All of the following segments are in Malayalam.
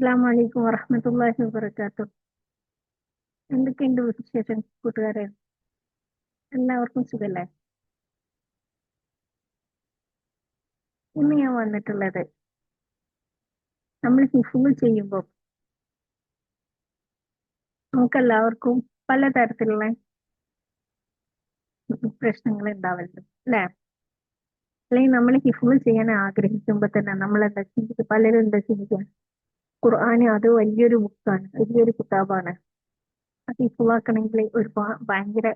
അസ്സലാമു അലൈക്കും വറഹ്മത്തുള്ളാഹി വബറകാതുഹു. എന്തൊക്കെയുണ്ട് വിശേഷം കൂട്ടുകാരെ? എല്ലാവർക്കും സുഖല്ലേ? ഇന്ന് ഞാൻ വന്നിട്ടുള്ളത് നമ്മൾ ഹിഫ്ള് ചെയ്യുമ്പോൾ നമുക്കെല്ലാവർക്കും പലതരത്തിലുള്ള പ്രശ്നങ്ങൾ ഉണ്ടാവലുണ്ട് അല്ലേ? അല്ലെങ്കിൽ നമ്മൾ ഹിഫ്ള് ചെയ്യാൻ ആഗ്രഹിക്കുമ്പോൾ തന്നെ നമ്മൾ എന്താ ചിന്തിക്കുക? പലരും എന്താ ചിന്തിക്കുക? ഖുർആന് അത് വലിയൊരു ബുക്കാണ്, വലിയൊരു കിതാബാണ്. അത് ഹിഫ്ളാക്കണമെങ്കിൽ ഭയങ്കര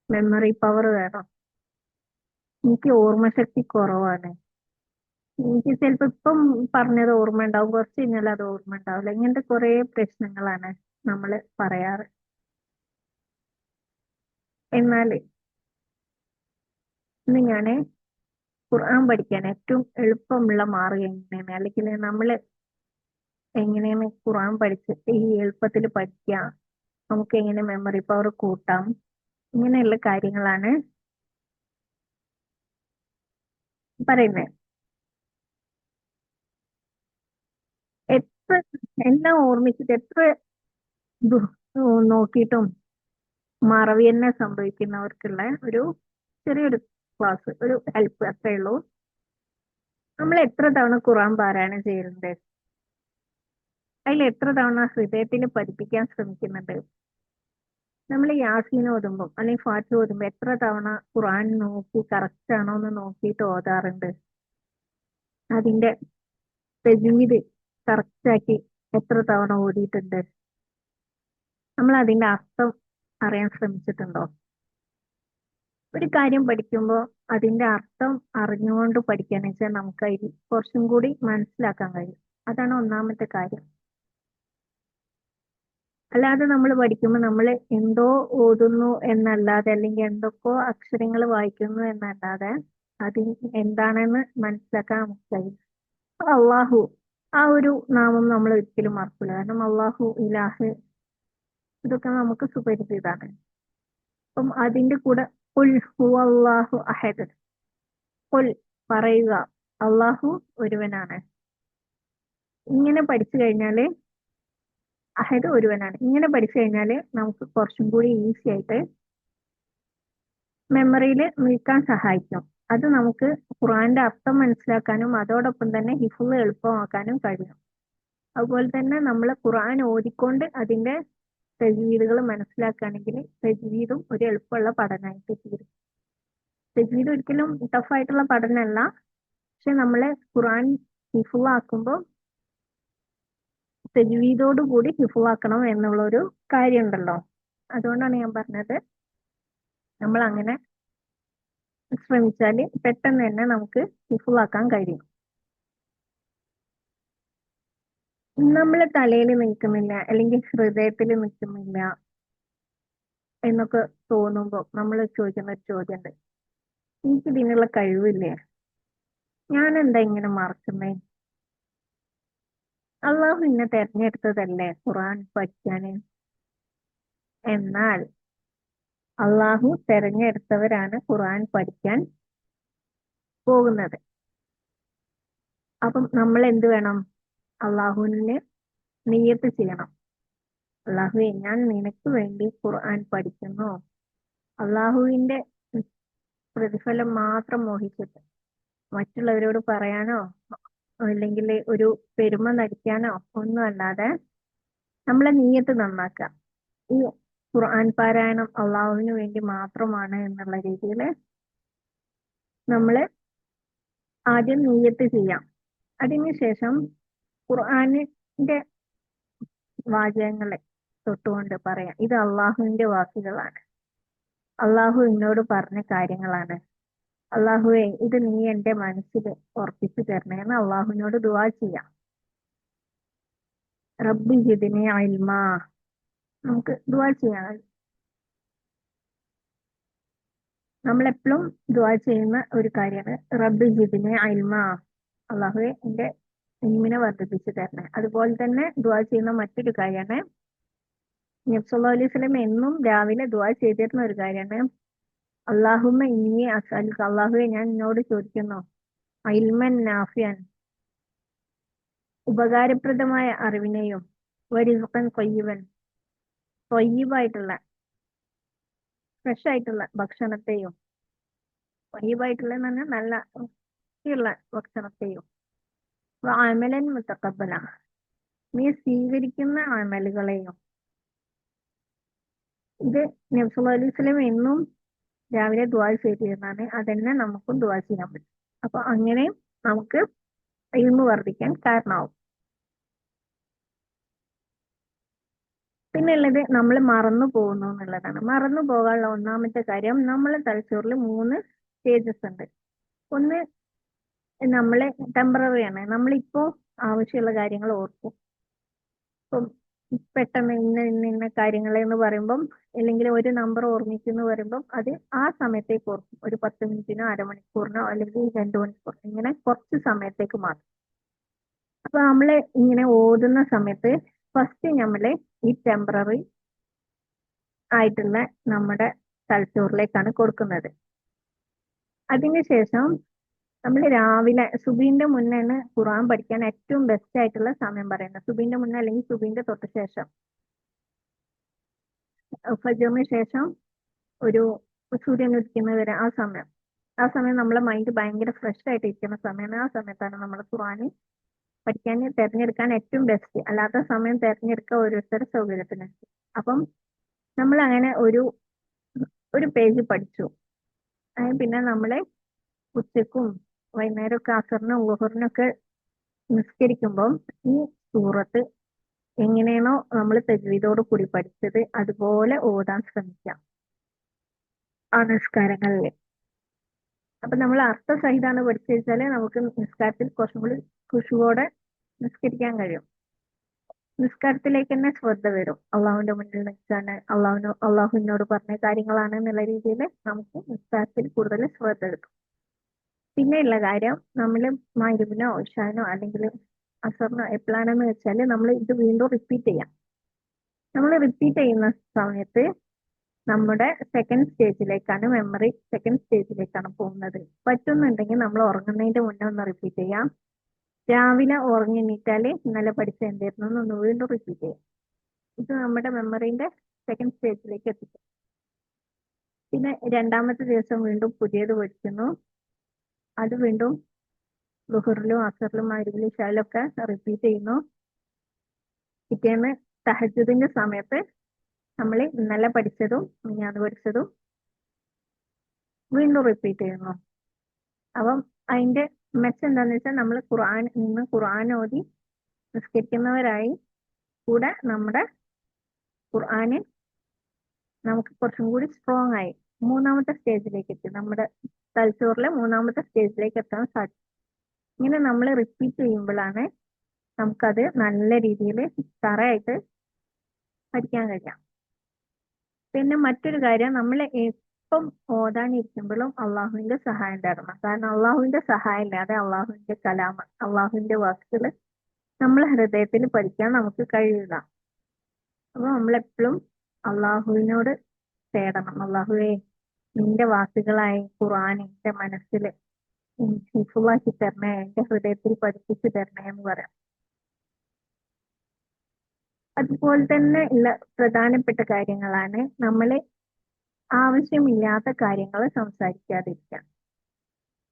മെമ്മറി പവർ വേണം. എനിക്ക് ഓർമ്മശക്തി കുറവാണ്. എനിക്ക് ചിലപ്പോ ഇപ്പം പറഞ്ഞത് ഓർമ്മ ഉണ്ടാവും, കുറച്ച് കഴിഞ്ഞാൽ അത് ഓർമ്മ ഉണ്ടാവില്ല. ഇങ്ങനത്തെ കുറെ പ്രശ്നങ്ങളാണ് നമ്മൾ പറയാറ്. എന്നാൽ ഇന്ന് ഞാന് ഖുർആൻ പഠിക്കാൻ ഏറ്റവും എളുപ്പമുള്ള മാർഗം എങ്ങനെയാണ്, അല്ലെങ്കിൽ നമ്മൾ എങ്ങനെയാണ് ഖുർആൻ പഠിച്ചിട്ട് ഈ എളുപ്പത്തിൽ പഠിക്കാം, നമുക്ക് എങ്ങനെ മെമ്മറി പവർ കൂട്ടാം, ഇങ്ങനെയുള്ള കാര്യങ്ങളാണ് പറയുന്നത്. എത്ര എല്ലാം ഓർമ്മിച്ചിട്ട് എത്ര ദു- നോക്കിയിട്ടും മറവി തന്നെ സംഭവിക്കുന്നവർക്കുള്ള ഒരു ചെറിയൊരു ക്ലാസ്, ഒരു ഹെൽപ്പ് അത്രേ ഉള്ളൂ. നമ്മൾ എത്ര തവണ ഖുർആൻ പാരായണം ചെയ്യുന്നുണ്ട്? അതിൽ എത്ര തവണ ഹൃദയത്തിൽ പഠിപ്പിക്കാൻ ശ്രമിക്കുന്നുണ്ട്? നമ്മൾ യാസീൻ ഓതുമ്പോൾ അല്ലെങ്കിൽ ഫാത്തിഹ ഓതുമ്പോൾ എത്ര തവണ ഖുർആൻ നോക്കി കറക്റ്റ് ആണോ എന്ന് നോക്കിയിട്ട് ഓതാറുണ്ട്? അതിന്റെ തജ്വീദ് കറക്റ്റ് ആക്കി എത്ര തവണ ഓതിയിട്ടുണ്ട്? നമ്മൾ അതിന്റെ അർത്ഥം അറിയാൻ ശ്രമിച്ചിട്ടുണ്ടോ? ഒരു കാര്യം പഠിക്കുമ്പോൾ അതിന്റെ അർത്ഥം അറിഞ്ഞുകൊണ്ട് പഠിക്കാന്ന് വെച്ചാൽ നമുക്ക് അതിൽ കുറച്ചും കൂടി മനസ്സിലാക്കാൻ കഴിയും. അതാണ് ഒന്നാമത്തെ കാര്യം. അല്ലാതെ നമ്മൾ പഠിക്കുമ്പോൾ നമ്മൾ എന്തോ ഓതുന്നു എന്നല്ലാതെ, അല്ലെങ്കിൽ എന്തൊക്കെയോ അക്ഷരങ്ങൾ വായിക്കുന്നു എന്നല്ലാതെ അതിൽ എന്താണെന്ന് മനസ്സിലാക്കാൻ നമുക്ക് കഴിയും. അള്ളാഹു, ആ ഒരു നാമം നമ്മൾ ഒരിക്കലും മറക്കില്ല. കാരണം അള്ളാഹു, ഇലാഹ്, ഇതൊക്കെ നമുക്ക് സുപരിചിതാണ്. അപ്പം അതിന്റെ കൂടെ ഖുൽ ഹുവല്ലാഹു അഹദ്, ഖുൽ പറയുക, അള്ളാഹു ഒരുവനാണ്. ഇങ്ങനെ പഠിച്ചു കഴിഞ്ഞാല് അഹദ് ഒരുവനാണ്, ഇങ്ങനെ പഠിച്ചു കഴിഞ്ഞാല് നമുക്ക് കുറച്ചും കൂടി ഈസി ആയിട്ട് മെമ്മറിയിൽ നിൽക്കാൻ സഹായിക്കും. അത് നമുക്ക് ഖുർആന്റെ അർത്ഥം മനസ്സിലാക്കാനും അതോടൊപ്പം തന്നെ ഹിഫ്ള് എളുപ്പമാക്കാനും കഴിയും. അതുപോലെ തന്നെ നമ്മൾ ഖുർആൻ ഓതിക്കൊണ്ട് അതിന്റെ തജ്വീദുകൾ മനസ്സിലാക്കുകയാണെങ്കിൽ തജ്വീദും ഒരു എളുപ്പമുള്ള പഠനമായിട്ട് തീരും. തജ്വീദ് ഒരിക്കലും ടഫായിട്ടുള്ള പഠനമല്ല, പക്ഷെ നമ്മളെ ഖുർആൻ ഹിഫ്ളാക്കുമ്പോൾ തജ്വീദോട് കൂടി ഹിഫ്ളാക്കണം എന്നുള്ള ഒരു കാര്യം ഉണ്ടല്ലോ. അതുകൊണ്ടാണ് ഞാൻ പറഞ്ഞത് നമ്മൾ അങ്ങനെ ശ്രമിച്ചാൽ പെട്ടെന്ന് തന്നെ നമുക്ക് ഹിഫ്ളാക്കാൻ കഴിയും. നമ്മളെ തലയിൽ നിൽക്കുന്നില്ല അല്ലെങ്കിൽ ഹൃദയത്തിൽ നിൽക്കുന്നില്ല എന്നൊക്കെ തോന്നുമ്പോൾ നമ്മൾ ചോദിക്കുന്ന ഒരു ചോദ്യമുണ്ട്: എനിക്ക് ഇതിനുള്ള കഴിവില്ലേ? ഞാൻ എന്താ ഇങ്ങനെ മറക്കുന്നേ? അള്ളാഹു എന്നെ തെരഞ്ഞെടുത്തതല്ലേ ഖുർആൻ പഠിക്കാന്? എന്നാൽ അള്ളാഹു തെരഞ്ഞെടുത്തവരാണ് ഖുർആൻ പഠിക്കാൻ പോകുന്നത്. അപ്പം നമ്മൾ എന്ത് വേണം? അള്ളാഹുവിന് നിയ്യത്ത് ചെയ്യണം. അള്ളാഹുവെ, ഞാൻ നിനക്ക് വേണ്ടി ഖുർആൻ പഠിക്കുന്നു. അള്ളാഹുവിന്റെ പ്രതിഫലം മാത്രം മോഹിച്ചിട്ട് മറ്റുള്ളവരോട് പറയാനോ അല്ലെങ്കിൽ ഒരു പെരുമ നടിക്കാനോ ഒന്നും അല്ലാതെ നമ്മളെ നീയത്ത് നന്നാക്കുക. ഈ ഖുർആൻ പാരായണം അള്ളാഹുവിന് വേണ്ടി മാത്രമാണ് എന്നുള്ള രീതിയിൽ നമ്മൾ ആദ്യം നീയത്ത് ചെയ്യാം. അതിനുശേഷം ഖുർആനിന്റെ വാചകങ്ങളെ തൊട്ടുകൊണ്ട് പറയാം: ഇത് അള്ളാഹുവിന്റെ വാക്കുകളാണ്, അള്ളാഹു എന്നോട് പറഞ്ഞ കാര്യങ്ങളാണ്. അള്ളാഹുവെ, ഇത് നീ എന്റെ മനസ്സിൽ ഉറപ്പിച്ചു തരണേന്ന് അള്ളാഹുവിനോട് ദുആ ചെയ്യാം. റബ്ബി ജിദ്നി ഇൽമാ, നമുക്ക് ദുആ ചെയ്യാം. നമ്മളെപ്പോഴും ദുആ ചെയ്യുന്ന ഒരു കാര്യമാണ് റബ്ബി ജിദ്നി ഇൽമാ, അള്ളാഹുവെ എന്റെ ഇൽമിനെ വർദ്ധിപ്പിച്ചു തരണേ. അതുപോലെ തന്നെ ദുആ ചെയ്യുന്ന മറ്റൊരു കാര്യമാണ്, നബി സല്ലല്ലാഹു അലൈഹി വസല്ലം എന്നും രാവിലെ ദുആ ചെയ്തിരുന്ന ഒരു കാര്യമാണ്, അല്ലാഹുമ്മ ഇന്നി അസ്അലുക, അള്ളാഹുവെ ഞാൻ നിന്നോട് ചോദിക്കുന്നു, ഇൽമൻ നാഫിയൻ, ഉപകാരപ്രദമായ അറിവിനെയും വരിസുഖൻ കൊയ്യുവൻ തൊയ്യബായിട്ടുള്ള ഫ്രഷ് ആയിട്ടുള്ള ഭക്ഷണത്തെയും തൊയ്യബായിട്ടുള്ള എന്ന് പറഞ്ഞാൽ നല്ല വൃത്തിയുള്ള ഭക്ഷണത്തെയും അമലൻ മുത്തക്കബല നീ സ്വീകരിക്കുന്ന അമലുകളെയും. ഇത് നബി സല്ലല്ലാഹു അലൈഹി വസല്ലം എന്നും രാവിലെ ദുആ ചെയ്തിരുന്നതാണ്. അതന്നെ നമുക്കും ദുആ ചെയ്യാൻ പറ്റും. അപ്പൊ അങ്ങനെ നമുക്ക് ഇൽമു വർദ്ധിക്കാൻ കാരണമാവും. പിന്നെ ഉള്ളത് നമ്മൾ മറന്നു പോകുന്നു എന്നുള്ളതാണ്. മറന്നു പോകാനുള്ള ഒന്നാമത്തെ കാര്യം, നമ്മളെ തലച്ചോറിൽ 3 സ്റ്റേജസ് ഉണ്ട്. ഒന്ന് നമ്മളെ ടെമ്പററി ആണ്, നമ്മളിപ്പോ ആവശ്യമുള്ള കാര്യങ്ങൾ ഓർക്കും. ഇപ്പം പെട്ടെന്ന് ഇന്ന കാര്യങ്ങൾ എന്ന് പറയുമ്പം, അല്ലെങ്കിൽ ഒരു നമ്പർ ഓർമ്മിക്കുന്നു പറയുമ്പം അത് ആ സമയത്തേക്ക് ഓർക്കും. ഒരു 10 മിനിറ്റിനോ അരമണിക്കൂറിനോ അല്ലെങ്കിൽ 2 മണിക്കൂറിനോ ഇങ്ങനെ കുറച്ച് സമയത്തേക്ക് മാത്രം. അപ്പൊ നമ്മളെ ഇങ്ങനെ ഓതുന്ന സമയത്ത് ഫസ്റ്റ് നമ്മള് ഈ ടെമ്പററി ആയിട്ടുള്ള നമ്മുടെ തലച്ചോറിലേക്കാണ് കൊടുക്കുന്നത്. അതിനുശേഷം നമ്മൾ രാവിലെ സുബീന്റെ മുന്നാണ് ഖുർആൻ പഠിക്കാൻ ഏറ്റവും ബെസ്റ്റ് ആയിട്ടുള്ള സമയം പറയുന്നത്. സുബീന്റെ മുന്നേ അല്ലെങ്കിൽ സുബീന്റെ തൊട്ട് ശേഷം, ഫജറിന് ശേഷം ഒരു സൂര്യൻ ഉദിക്കുന്നത് വരെ ആ സമയം നമ്മളെ മൈൻഡ് ഭയങ്കര ഫ്രഷ് ആയിട്ട് ഇരിക്കുന്ന സമയമാണ്. ആ സമയത്താണ് നമ്മൾ ഖുർആൻ പഠിക്കാൻ തിരഞ്ഞെടുക്കാൻ ഏറ്റവും ബെസ്റ്റ്. അല്ലാത്ത സമയം തിരഞ്ഞെടുക്കുക ഓരോരുത്തരുടെ സൗകര്യത്തിന്. അപ്പം നമ്മൾ അങ്ങനെ ഒരു പേജ് പഠിച്ചു. പിന്നെ നമ്മളെ ഉച്ചക്കും വൈകുന്നേരമൊക്കെ അസറിനും ളുഹറിനൊക്കെ നിസ്കരിക്കുമ്പം ഈ സൂറത്ത് എങ്ങനെയാണോ നമ്മൾ തജ്വീദോട് കൂടി പഠിച്ചത് അതുപോലെ ഓതാൻ ശ്രമിക്കാം ആ നിസ്കാരങ്ങളിൽ. അപ്പൊ നമ്മൾ അർത്ഥസഹിതാണ് പഠിച്ചു വെച്ചാല് നമുക്ക് നിസ്കാരത്തിൽ കുറച്ചും കൂടി ഖുശുവോടെ നിസ്കരിക്കാൻ കഴിയും. നിസ്കാരത്തിലേക്ക് തന്നെ ശ്രദ്ധ വരും. അള്ളാഹുവിന്റെ മുന്നിൽ നിൽക്കാണ്, അള്ളാഹുവിനോട് പറഞ്ഞ കാര്യങ്ങളാണ് എന്നുള്ള രീതിയിൽ നമുക്ക് നിസ്കാരത്തിൽ കൂടുതൽ ശ്രദ്ധ കിട്ടും. പിന്നെയുള്ള കാര്യം, നമ്മൾ മഗ്‌രിബിനോ ഇശാനോ അല്ലെങ്കിൽ അസറിനോ എപ്പോഴാണെന്ന് വെച്ചാൽ നമ്മൾ ഇത് വീണ്ടും റിപ്പീറ്റ് ചെയ്യാം. നമ്മൾ റിപ്പീറ്റ് ചെയ്യുന്ന സമയത്ത് നമ്മുടെ മെമ്മറി സെക്കൻഡ് സ്റ്റേജിലേക്കാണ് പോകുന്നത്. പറ്റുന്നുണ്ടെങ്കിൽ നമ്മൾ ഉറങ്ങുന്നതിന്റെ മുന്നേ ഒന്ന് റിപ്പീറ്റ് ചെയ്യാം. രാവിലെ ഉറങ്ങി എണീറ്റാല് ഇന്നലെ പഠിച്ച എന്തായിരുന്നു എന്നൊന്ന് വീണ്ടും റിപ്പീറ്റ് ചെയ്യാം. ഇത് നമ്മുടെ മെമ്മറിന്റെ സെക്കൻഡ് സ്റ്റേജിലേക്ക് എത്തിക്കും. പിന്നെ രണ്ടാമത്തെ ദിവസം വീണ്ടും പുതിയത് പഠിക്കുന്നു. അത് വീണ്ടും ളുഹറിലും അസറിലും മഗ്‌രിബിലും ഇശായിലും ഒക്കെ റിപ്പീറ്റ് ചെയ്യുന്നു. പിറ്റേന്ന് തഹജ്ജുദിന്റെ സമയത്ത് നമ്മൾ ഇന്നലെ പഠിച്ചതും മിനിഞ്ഞാന്ന് പഠിച്ചതും വീണ്ടും റിപ്പീറ്റ് ചെയ്യുന്നു. അപ്പം അതിന്റെ മെച്ചം എന്താന്ന് വെച്ചാൽ നമ്മൾ ഖുർആൻ ഓതി നിസ്കരിക്കുന്നവരായി കൂടെ നമ്മുടെ ഖുർആന് നമുക്ക് കുറച്ചും കൂടി സ്ട്രോങ് ആയി മൂന്നാമത്തെ സ്റ്റേജിലേക്ക് എത്തി. നമ്മുടെ തലച്ചോറിലെ മൂന്നാമത്തെ സ്റ്റേജിലേക്ക് എത്താൻ സാധിക്കും. ഇങ്ങനെ നമ്മൾ റിപ്പീറ്റ് ചെയ്യുമ്പോഴാണ് നമുക്കത് നല്ല രീതിയിൽ തറയായിട്ട് പഠിക്കാൻ കഴിയാം. പിന്നെ മറ്റൊരു കാര്യം, നമ്മൾ എപ്പം ഓതാനിരിക്കുമ്പോഴും അള്ളാഹുവിന്റെ സഹായം തേടണം. കാരണം അള്ളാഹുവിന്റെ സഹായം ഇല്ലാതെ അള്ളാഹുവിന്റെ കലാമ്, അള്ളാഹുവിന്റെ വാക്കുകൾ നമ്മളെ ഹൃദയത്തിൽ പഠിക്കാൻ നമുക്ക് കഴിയില്ല. അപ്പൊ നമ്മളെപ്പോഴും അള്ളാഹുവിനോട് തേടണം, അള്ളാഹുവേ നിന്റെ വാക്കുകളായി ഖുർആൻ എന്റെ മനസ്സിൽ ഹിഫ്ളാക്കി തരണേ, എന്റെ ഹൃദയത്തിൽ പഠിപ്പിച്ചു തരണേ എന്ന് പറയാം. അതുപോലെ തന്നെ ഉള്ള പ്രധാനപ്പെട്ട കാര്യങ്ങളാണ് നമ്മൾ ആവശ്യമില്ലാത്ത കാര്യങ്ങൾ സംസാരിക്കാതിരിക്കുക.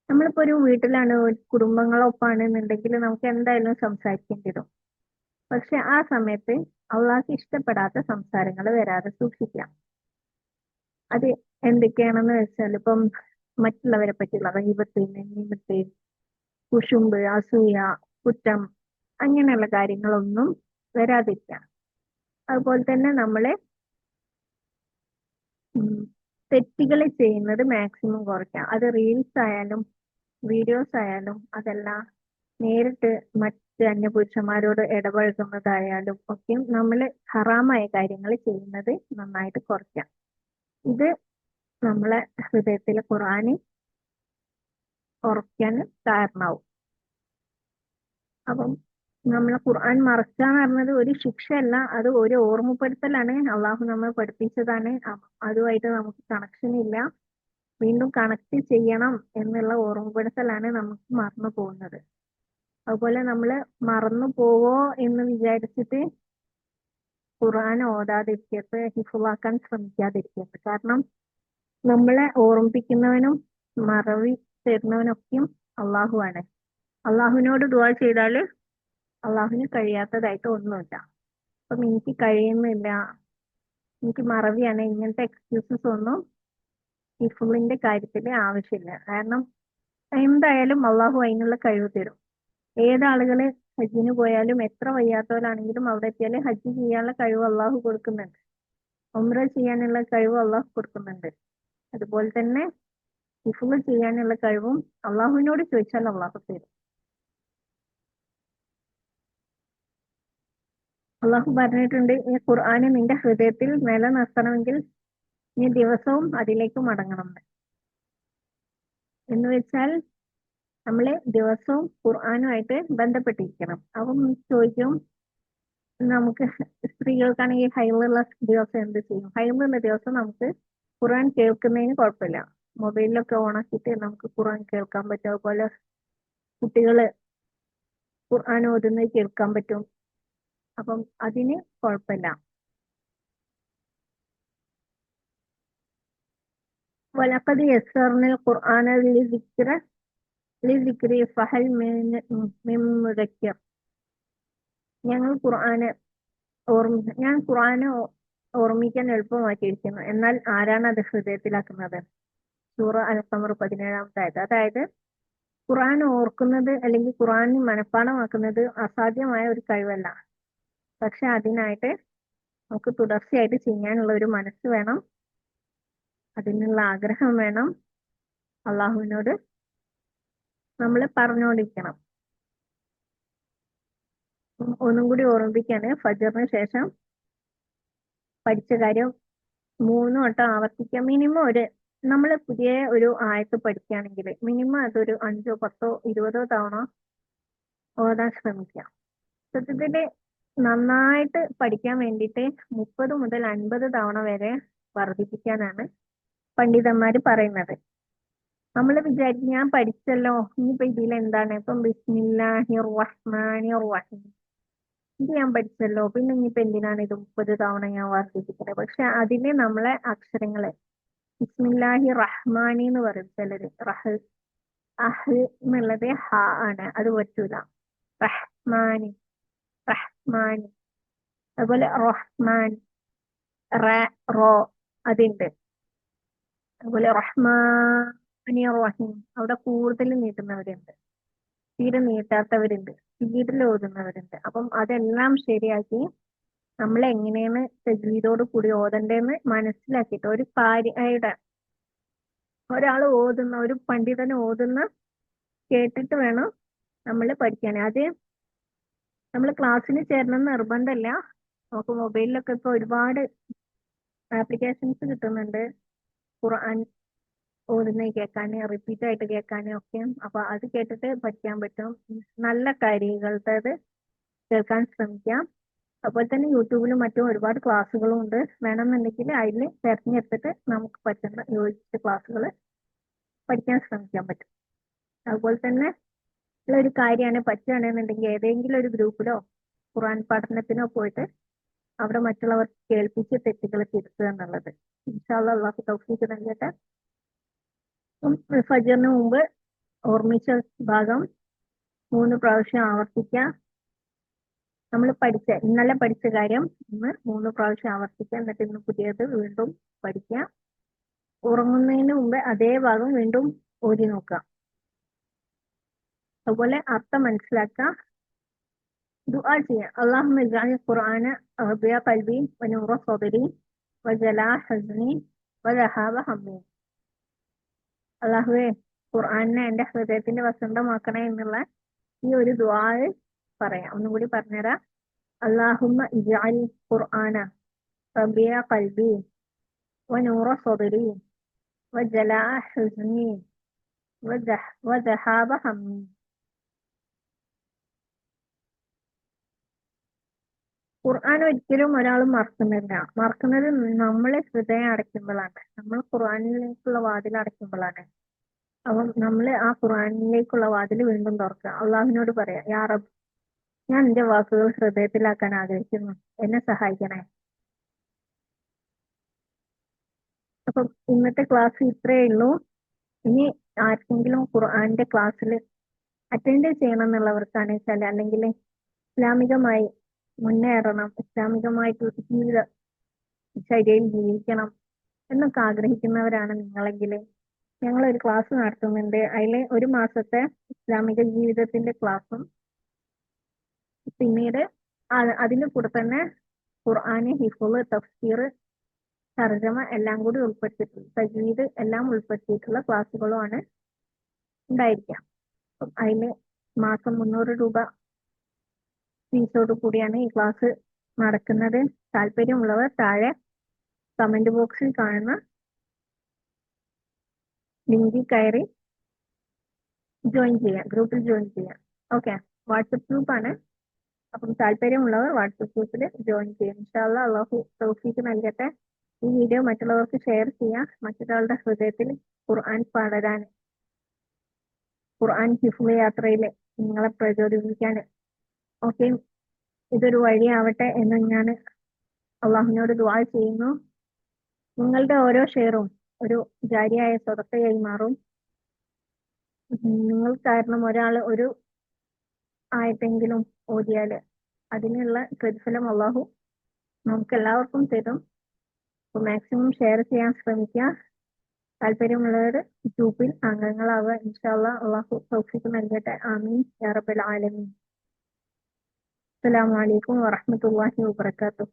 നമ്മളിപ്പോ ഒരു വീട്ടിലാണ്, കുടുംബങ്ങളൊപ്പാണ് എന്നുണ്ടെങ്കിൽ നമുക്ക് എന്തായാലും സംസാരിക്കേണ്ടി വരും. പക്ഷെ ആ സമയത്ത് അള്ളാഹ്ക്ക് ഇഷ്ടപ്പെടാത്ത സംസാരങ്ങൾ വരാതെ സൂക്ഷിക്കാം. അത് എന്തൊക്കെയാണെന്ന് വെച്ചാൽ, ഇപ്പം മറ്റുള്ളവരെ പറ്റിയുള്ള ഗീബത്ത്, നമീമത്ത്, കുശുമ്പ്, അസൂയ, കുറ്റം, അങ്ങനെയുള്ള കാര്യങ്ങളൊന്നും വരാതിരിക്കാം. അതുപോലെ തന്നെ നമ്മള് തെറ്റുകൾ ചെയ്യുന്നത് മാക്സിമം കുറയ്ക്കാം. അത് റീൽസ് ആയാലും വീഡിയോസ് ആയാലും അതല്ല നേരിട്ട് മറ്റ് അന്യപുരുഷന്മാരോട് ഇടപഴകുന്നതായാലും ഒക്കെ നമ്മൾ ഹറാമായ കാര്യങ്ങൾ ചെയ്യുന്നത് നന്നായിട്ട് കുറയ്ക്കാം. ഇത് നമ്മളെ ഹൃദയത്തിലെ ഖുർആന് ഉറക്കാൻ കാരണമാവും. അപ്പം നമ്മളെ ഖുർആൻ മറക്കുക എന്ന് പറഞ്ഞത് ഒരു ശിക്ഷയല്ല, അത് ഒരു ഓർമ്മപ്പെടുത്തലാണ്. അള്ളാഹു നമ്മൾ പഠിപ്പിച്ചതാണ്. അതുമായിട്ട് നമുക്ക് കണക്ഷൻ ഇല്ല, വീണ്ടും കണക്ട് ചെയ്യണം എന്നുള്ള ഓർമ്മപ്പെടുത്തലാണ് നമുക്ക് മറന്നു പോകുന്നത്. അതുപോലെ നമ്മൾ മറന്നു പോവോ എന്ന് വിചാരിച്ചിട്ട് ഖുർആൻ ഓതാതിരിക്കരുത്, ഹിഫ്ളാക്കാൻ ശ്രമിക്കാതിരിക്കരുത്. കാരണം നമ്മളെ ഓർമ്മിപ്പിക്കുന്നവനും മറവി തരുന്നവനൊക്കെയും അള്ളാഹുവാണ്. അള്ളാഹുവിനോട് ദുആ ചെയ്താൽ അള്ളാഹുവിന് കഴിയാത്തതായിട്ട് ഒന്നുമില്ല. അപ്പം എനിക്ക് കഴിയുന്നില്ല, എനിക്ക് മറവിയാണ്, ഇങ്ങനത്തെ എക്സ്ക്യൂസസ് ഒന്നും ഹിഫ്ളിന്റെ കാര്യത്തിൽ ആവശ്യമില്ല. കാരണം എന്തായാലും അള്ളാഹു അതിനുള്ള കഴിവ് തരും. ഏതാളുകള് ഹജ്ജിന് പോയാലും എത്ര വയ്യാത്തവരാണെങ്കിലും അവിടെ എത്തിയാൽ ഹജ്ജ് ചെയ്യാനുള്ള കഴിവ് അള്ളാഹു കൊടുക്കുന്നുണ്ട്. ഉംറ ചെയ്യാനുള്ള കഴിവ് അള്ളാഹു കൊടുക്കുന്നുണ്ട്. അതുപോലെ തന്നെ ഹിഫ്ള് ചെയ്യാനുള്ള കഴിവും അള്ളാഹുവിനോട് ചോദിച്ചാൽ അള്ളാഹു തരും. അള്ളാഹു പറഞ്ഞിട്ടുണ്ട്, ഈ ഖുർആന് നിന്റെ ഹൃദയത്തിൽ നിലനിർത്തണമെങ്കിൽ നീ ദിവസവും അതിലേക്ക് മടങ്ങണം എന്ന് വെച്ചാൽ നമ്മള് ദിവസവും ഖുർആനുമായിട്ട് ബന്ധപ്പെട്ടിരിക്കണം. അപ്പം ചോദിക്കും, നമുക്ക് സ്ത്രീകൾക്കാണെങ്കിൽ ഹൈറുള്ള ദിവസം എന്ത് ചെയ്യും? ഹൈറുള്ള ദിവസം നമുക്ക് ഖുർആൻ കേൾക്കുന്നതിന് കുഴപ്പമില്ല. മൊബൈലിലൊക്കെ ഓണാക്കിയിട്ട് നമുക്ക് ഖുർആൻ കേൾക്കാൻ പറ്റും. അതുപോലെ കുട്ടികള് ഖുർആൻ ഓതുന്നത് കേൾക്കാൻ പറ്റും. അപ്പം അതിന് കുഴപ്പമില്ല. വലഖദ് യസ്സർനൽ ഖുർആന ലിസിക്രി ഫഹൽ മിൻ മുദക്കിർ. ഞങ്ങൾ ഞാൻ ഖുർആനെ ഓർമ്മിക്കാൻ എളുപ്പമാക്കിയിരിക്കുന്നു, എന്നാൽ ആരാണ് അത് ഹൃദയത്തിലാക്കുന്നത്? സൂറ അൽ-ഖമർ 17-ാമത്തെ ആയത്. അതായത് ഖുർആൻ ഓർക്കുന്നത് അല്ലെങ്കിൽ ഖുർആൻ മനഃപ്പാഠമാക്കുന്നത് അസാധ്യമായ ഒരു കഴിവല്ല. പക്ഷെ അതിനായിട്ട് നമുക്ക് തുടർച്ചയായിട്ട് ചെയ്യാനുള്ള ഒരു മനസ്സ് വേണം, അതിനുള്ള ആഗ്രഹം വേണം. അള്ളാഹുവിനോട് നമ്മൾ പറഞ്ഞുകൊണ്ടിരിക്കണം. ഒന്നും കൂടി ഓർമ്മിപ്പിക്കാണ്, ഫജറിന് ശേഷം പഠിച്ച കാര്യം 3 വട്ടം ആവർത്തിക്കാം. മിനിമം നമ്മൾ പുതിയ ഒരു ആയത്ത് പഠിക്കുകയാണെങ്കിൽ മിനിമം അതൊരു 5, 10, 20 തവണ ഓതാൻ ശ്രമിക്കാം. സത്യത്തില് നന്നായിട്ട് പഠിക്കാൻ വേണ്ടിയിട്ട് 30 മുതൽ 50 തവണ വരെ വർദ്ധിപ്പിക്കാനാണ് പണ്ഡിതന്മാര് പറയുന്നത്. നമ്മൾ വിചാരിക്കും, ഞാൻ പഠിച്ചല്ലോ, ഇനിയിപ്പോ ഇതിൽ എന്താണ്, ഇപ്പം ബിസ്മില്ലാഹിർ റഹ്മാനിർ റഹീം ഇത് ഞാൻ പഠിച്ചല്ലോ, പിന്നെ ഇനിയിപ്പോ എന്തിനാണ് ഇത് 30 തവണ ഞാൻ വർദ്ധിപ്പിക്കുന്നത്? പക്ഷെ അതില് നമ്മളെ അക്ഷരങ്ങള് ബിസ്മില്ലാഹി റഹ്മാനി എന്ന് പറയും ചിലര്, അഹ് എന്നുള്ളത് ഹ ആണ്, അത് പറ്റൂല. റഹ്മാനി, റഹ്മാനി. അതുപോലെ റഹ്മാൻ, റോ അതുണ്ട്. അതുപോലെ റഹ്മാനി റഹീം അവിടെ കൂടുതൽ നീട്ടുന്നവരുണ്ട്, തീരെ നീട്ടാത്തവരുണ്ട്, സ്പീഡിൽ ഓതുന്നവരുണ്ട്. അപ്പം അതെല്ലാം ശരിയാക്കി നമ്മൾ എങ്ങനെയാണ് തജ്വീദോട് കൂടി ഓതണ്ടേന്ന് മനസ്സിലാക്കിയിട്ട് ഒരു കാര്യയുടെ ഒരു പണ്ഡിതന് ഓതുന്ന കേട്ടിട്ട് വേണം നമ്മൾ പഠിക്കാൻ. അത് നമ്മൾ ക്ലാസ്സിന് ചേരണം നിർബന്ധമല്ല. നമുക്ക് മൊബൈലിലൊക്കെ ഇപ്പൊ ഒരുപാട് ആപ്ലിക്കേഷൻസ് കിട്ടുന്നുണ്ട് ഖുർആൻ ഓതുന്നത് കേൾക്കാൻ, റിപ്പീറ്റ് ആയിട്ട് കേൾക്കാനും ഒക്കെ. അപ്പൊ അത് കേട്ടിട്ട് പഠിക്കാൻ പറ്റും. നല്ല കാര്യങ്ങളുടേത് കേൾക്കാൻ ശ്രമിക്കാം. അതുപോലെ തന്നെ യൂട്യൂബിലും മറ്റും ഒരുപാട് ക്ലാസ്സുകളും ഉണ്ട്. വേണമെന്നുണ്ടെങ്കിൽ അതിൽ തിരഞ്ഞെടുത്തിട്ട് നമുക്ക് പറ്റുന്ന യോജിച്ച ക്ലാസ്സുകൾ പഠിക്കാൻ ശ്രമിക്കാൻ പറ്റും. അതുപോലെ തന്നെ ഉള്ള ഒരു കാര്യമാണ്, പറ്റുകയാണെന്നുണ്ടെങ്കിൽ ഏതെങ്കിലും ഒരു ഗ്രൂപ്പിലോ ഖുർആൻ പഠനത്തിനോ പോയിട്ട് അവിടെ മറ്റുള്ളവർക്ക് കേൾപ്പിച്ച് തെറ്റുകൾ തിരുത്തുക എന്നുള്ളത്. ഇൻഷാ അല്ലാഹ് അള്ളാഹു തൗഫീഖ് നൽകട്ടെ. ഫജറിന് മുമ്പ് ഓർമ്മിച്ച ഭാഗം 3 പ്രാവശ്യം ആവർത്തിക്കുക. നമ്മൾ ഇന്നലെ പഠിച്ച കാര്യം ഇന്ന് 3 പ്രാവശ്യം ആവർത്തിക്കുക. എന്നിട്ട് ഇന്ന് പുതിയത് വീണ്ടും പഠിക്കുക. ഉറങ്ങുന്നതിന് മുമ്പ് അതേ ഭാഗം വീണ്ടും ഓതി നോക്കുക. അതുപോലെ അർത്ഥം മനസ്സിലാക്കുക, ദുആ ചെയ്യാം. അല്ലാഹുമ്മ ഇജ്അൽ ഖുർആന റബിയ ഖൽബി വനൂറ സദരി വജലാ ഹസ്നി വദഹാബ ഹമ്മി. അല്ലാഹുവേ, ഖുർആനെ എന്റെ ഹൃദയത്തിന്റെ വസന്തമാക്കണേ എന്നുള്ള ഈ ഒരു ദുആ പറയാം. ഒന്നും കൂടി പറഞ്ഞുതരാം. അല്ലാഹുമ്മ ഇജ്അൽ ഖുർആന റബിയ ഖൽബി വനൂറ സദരി വജലാ ഹസ്നി വദഹാബ ഹമ്മി. ഖുർആൻ ഒരിക്കലും ഒരാൾ മറക്കുന്നില്ല. മറക്കുന്നത് നമ്മളെ ഹൃദയം അടയ്ക്കുമ്പോഴാണ്, നമ്മൾ ഖുർആനിലേക്കുള്ള വാതിൽ അടയ്ക്കുമ്പോഴാണ്. അപ്പം നമ്മൾ ആ ഖുർആനിലേക്കുള്ള വാതിൽ വീണ്ടും തുറക്കുക. അള്ളാഹുവിനോട് പറയാം, യാ റബ്ബ്, ഞാൻ നിന്റെ വാക്കുകൾ ഹൃദയത്തിലാക്കാൻ ആഗ്രഹിക്കുന്നു, എന്നെ സഹായിക്കണേ. അപ്പം ഇന്നത്തെ ക്ലാസ് ഇത്രയേ ഉള്ളൂ. ഇനി ആർക്കെങ്കിലും ഖുർആന്റെ ക്ലാസ്സിൽ അറ്റൻഡ് ചെയ്യണം എന്നുള്ളവർക്കാണ് വെച്ചാൽ, അല്ലെങ്കിൽ ഇസ്ലാമികമായി മുന്നേറണം, ഇസ്ലാമികമായിട്ടുള്ള ജീവിത ശൈലിയിൽ ജീവിക്കണം എന്നൊക്കെ ആഗ്രഹിക്കുന്നവരാണ് നിങ്ങളെങ്കിൽ ഞങ്ങളൊരു ക്ലാസ് നടത്തുന്നുണ്ട്. അതിൽ ഒരു മാസത്തെ ഇസ്ലാമിക ജീവിതത്തിന്റെ ക്ലാസ്സും പിന്നീട് അതിന്റെ കൂടെ തന്നെ ഖുർആന്, ഹിഫ്ള്, തഫ്സീർ, തർജമ എല്ലാം കൂടി ഉൾപ്പെടുത്തിയിട്ടുള്ള, തജ്വീദ് എല്ലാം ഉൾപ്പെടുത്തിയിട്ടുള്ള ക്ലാസ്സുകളുമാണ് ഉണ്ടായിരിക്കുക. അപ്പം അതിന് മാസം 300 രൂപ ഫീസോട് കൂടിയാണ് ഈ ക്ലാസ് നടക്കുന്നത്. താല്പര്യമുള്ളവർ താഴെ കമന്റ് ബോക്സിൽ കാണുന്ന ലിങ്കിൽ കയറി ജോയിൻ ചെയ്യാം, ഗ്രൂപ്പിൽ ജോയിൻ ചെയ്യാം. ഓക്കെ, വാട്സപ്പ് ഗ്രൂപ്പാണ്. അപ്പം താല്പര്യമുള്ളവർ വാട്സപ്പ് ഗ്രൂപ്പിൽ ജോയിൻ ചെയ്യാം. ഇൻഷാ അല്ലാഹ് അള്ളാഹു തൗഫീഖ് നൽകട്ടെ. ഈ വീഡിയോ മറ്റുള്ളവർക്ക് ഷെയർ ചെയ്യാം, മറ്റൊരാളുടെ ഹൃദയത്തിൽ ഖുർആൻ പടരാൻ, ഖുർആൻ ഹിഫ്ള് യാത്രയിൽ നിങ്ങളെ പ്രചോദിപ്പിക്കാൻ. ഓക്കെ, ഇതൊരു വഴിയാവട്ടെ എന്ന് ഞാൻ അള്ളാഹുവിനോട് ദുആ ചെയ്യുന്നു. നിങ്ങളുടെ ഓരോ ഷെയറും ഒരു ജാരിയായ സദഖയായി മാറും. നിങ്ങൾ കാരണം ഒരാൾ ഒരു ആയത്തെങ്കിലും ഓതിയാൽ അതിനുള്ള പ്രതിഫലം അള്ളാഹു നമുക്ക് എല്ലാവർക്കും തരും. അപ്പോൾ മാക്സിമം ഷെയർ ചെയ്യാൻ ശ്രമിക്കുക. താല്പര്യമുള്ളവർ ഗ്രൂപ്പിൽ അംഗങ്ങളാവുക. ഇൻഷാ അല്ലാഹ് അള്ളാഹു തൗഫീഖ് നൽകട്ടെ. ആമീൻ യാ റബ്ബൽ ആലമീൻ. അസ്സലാമു അലൈക്കും വറഹ്മത്തുള്ളാഹി വബറകാതുഹു.